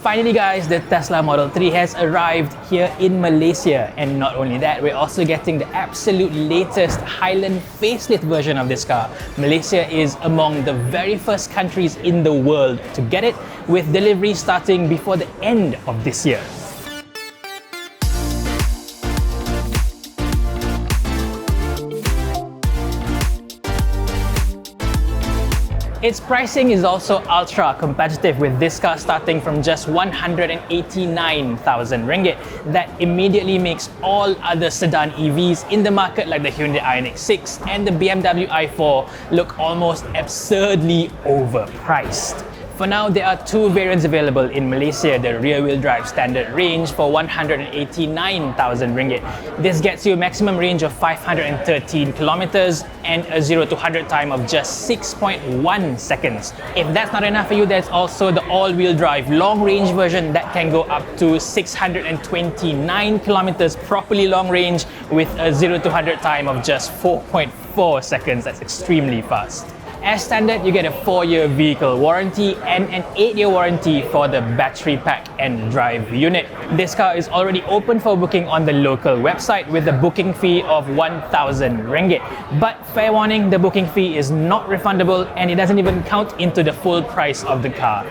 Finally guys, the Tesla Model 3 has arrived here in Malaysia, and not only that, we're also getting the absolute latest Highland facelift version of this car. Malaysia is among the very first countries in the world to get it, with delivery starting before the end of this year. Its pricing is also ultra competitive, with this car starting from just 189,000 ringgit. That immediately makes all other sedan EVs in the market like the Hyundai Ioniq 6 and the BMW i4 look almost absurdly overpriced. For now, there are two variants available in Malaysia, the rear-wheel drive standard range for 189,000 ringgit. This gets you a maximum range of 513 kilometers and a 0 to 100 time of just 6.1 seconds. If that's not enough for you, there's also the all-wheel drive long-range version that can go up to 629 kilometers properly long range with a 0 to 100 time of just 4.4 seconds. That's extremely fast. As standard, you get a 4-year vehicle warranty and an 8-year warranty for the battery pack and drive unit. This car is already open for booking on the local website with a booking fee of 1,000 ringgit. But fair warning, the booking fee is not refundable and it doesn't even count into the full price of the car.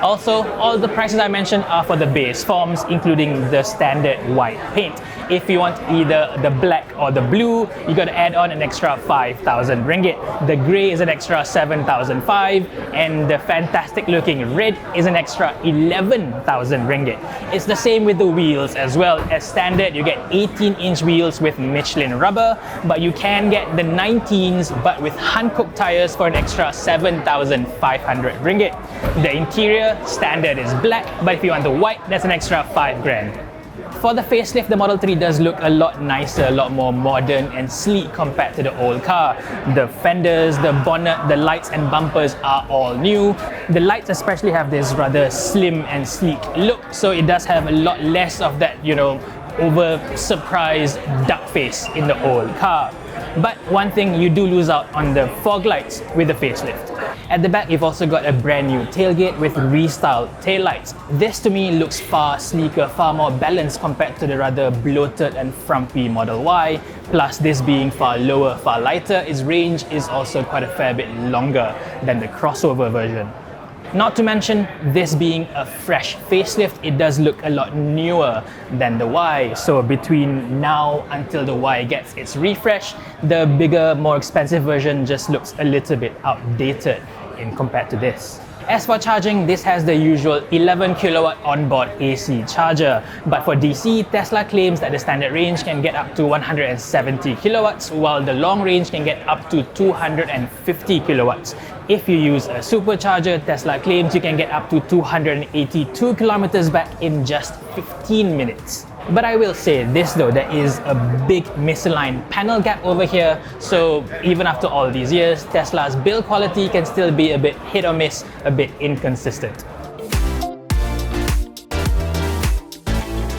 Also, all the prices I mentioned are for the base forms, including the standard white paint. If you want either the black or the blue, you got to add on an extra 5,000 ringgit. The grey is an extra 7,500, and the fantastic looking red is an extra 11,000 ringgit. It's the same with the wheels as well. As standard, you get 18-inch wheels with Michelin rubber, but you can get the 19s but with Hankook tires for an extra 7,500 ringgit. The interior standard is black, but if you want the white, that's an extra 5 grand. For the facelift, the Model 3 does look a lot nicer, a lot more modern and sleek compared to the old car. The fenders, the bonnet, the lights and bumpers are all new. The lights especially have this rather slim and sleek look, so it does have a lot less of that, over surprised duck face in the old car. But one thing, you do lose out on the fog lights with the facelift. At the back, you've also got a brand new tailgate with restyled taillights. This to me looks far sleeker, far more balanced compared to the rather bloated and frumpy Model Y. Plus, this being far lower, far lighter, its range is also quite a fair bit longer than the crossover version. Not to mention, this being a fresh facelift, it does look a lot newer than the Y. So between now until the Y gets its refresh, the bigger, more expensive version just looks a little bit outdated in compared to this. As for charging, this has the usual 11 kilowatt onboard AC charger, but for DC, Tesla claims that the standard range can get up to 170 kilowatts, while the long range can get up to 250 kilowatts. If you use a supercharger, Tesla claims you can get up to 282 kilometers back in just 15 minutes. But I will say this though, there is a big misaligned panel gap over here, so even after all these years, Tesla's build quality can still be a bit hit or miss, a bit inconsistent.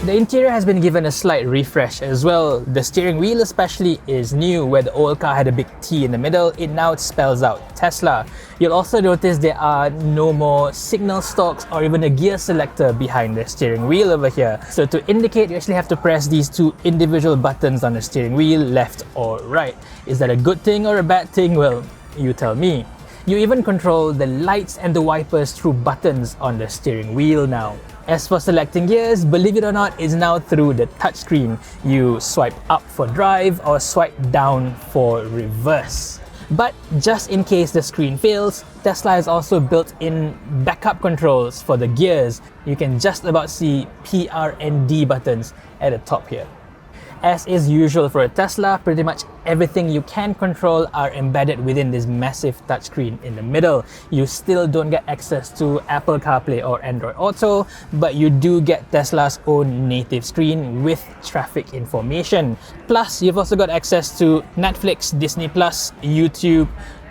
The interior has been given a slight refresh as well. The steering wheel especially is new. Where the old car had a big T in the middle, it now spells out Tesla. You'll also notice there are no more signal stalks or even a gear selector behind the steering wheel over here. So to indicate, you actually have to press these two individual buttons on the steering wheel, left or right. Is that a good thing or a bad thing? Well, you tell me. You even control the lights and the wipers through buttons on the steering wheel now. As for selecting gears, believe it or not, it's now through the touchscreen. You swipe up for drive or swipe down for reverse. But just in case the screen fails, Tesla has also built in backup controls for the gears. You can just about see P, R and D buttons at the top here. As is usual for a Tesla, pretty much everything you can control are embedded within this massive touchscreen in the middle. You still don't get access to Apple CarPlay or Android Auto, but you do get Tesla's own native screen with traffic information. Plus, you've also got access to Netflix, Disney+, YouTube,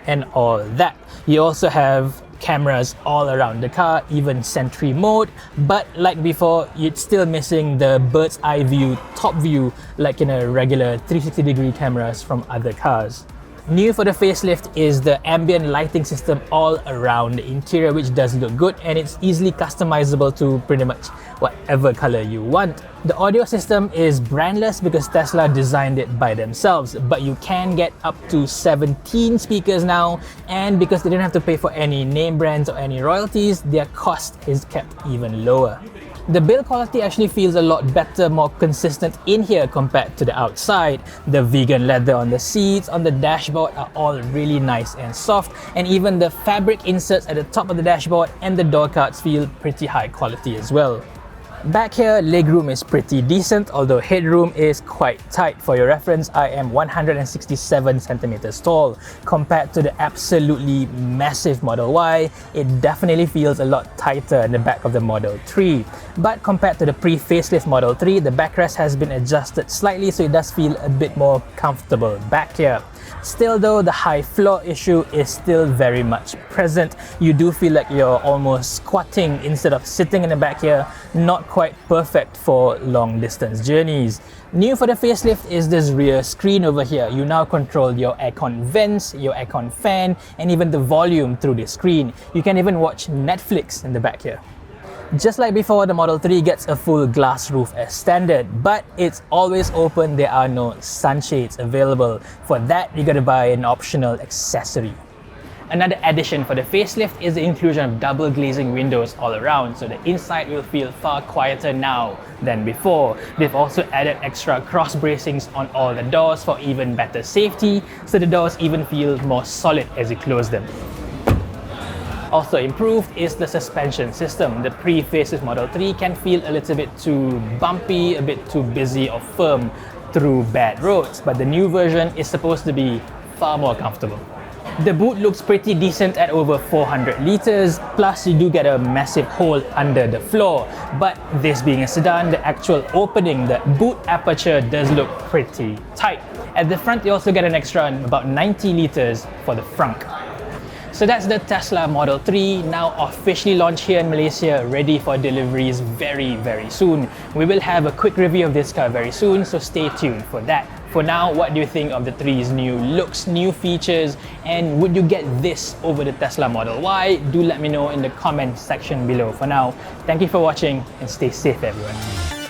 and all that. You also have cameras all around the car, even Sentry mode, but like before, it's still missing the bird's eye view, top view, like in a regular 360-degree cameras from other cars. New for the facelift is the ambient lighting system all around the interior, which does look good and it's easily customizable to pretty much whatever color you want. The audio system is brandless because Tesla designed it by themselves, but you can get up to 17 speakers now, and because they didn't have to pay for any name brands or any royalties, their cost is kept even lower. The build quality actually feels a lot better, more consistent in here compared to the outside. The vegan leather on the seats, on the dashboard are all really nice and soft, and even the fabric inserts at the top of the dashboard and the door cards feel pretty high quality as well. Back here, legroom is pretty decent, although headroom is quite tight. For your reference, I am 167 centimeters tall. Compared to the absolutely massive Model Y, it definitely feels a lot tighter in the back of the Model 3. But compared to the pre-facelift Model 3, the backrest has been adjusted slightly, so it does feel a bit more comfortable back here. Still though, the high floor issue is still very much present. You do feel like you're almost squatting instead of sitting in the back here. Not quite perfect for long distance journeys. New for the facelift is this rear screen over here. You now control your aircon vents, your aircon fan, and even the volume through the screen. You can even watch Netflix in the back here. Just like before, the Model 3 gets a full glass roof as standard, but it's always open. There are no sunshades available. For that, you gotta buy an optional accessory. Another addition for the facelift is the inclusion of double glazing windows all around, so the inside will feel far quieter now than before. They've also added extra cross bracings on all the doors for even better safety, so the doors even feel more solid as you close them. Also improved is the suspension system. The pre-facelift Model 3 can feel a little bit too bumpy, a bit too busy or firm through bad roads, but the new version is supposed to be far more comfortable. The boot looks pretty decent at over 400 liters, plus you do get a massive hole under the floor. But this being a sedan, the actual opening, the boot aperture does look pretty tight. At the front, you also get an extra about 90 liters for the frunk. So that's the Tesla Model 3, now officially launched here in Malaysia, ready for deliveries very, very soon. We will have a quick review of this car very soon, so stay tuned for that. For now, what do you think of the 3's new looks, new features, and would you get this over the Tesla Model Y? Do let me know in the comment section below. For now, thank you for watching and stay safe everyone.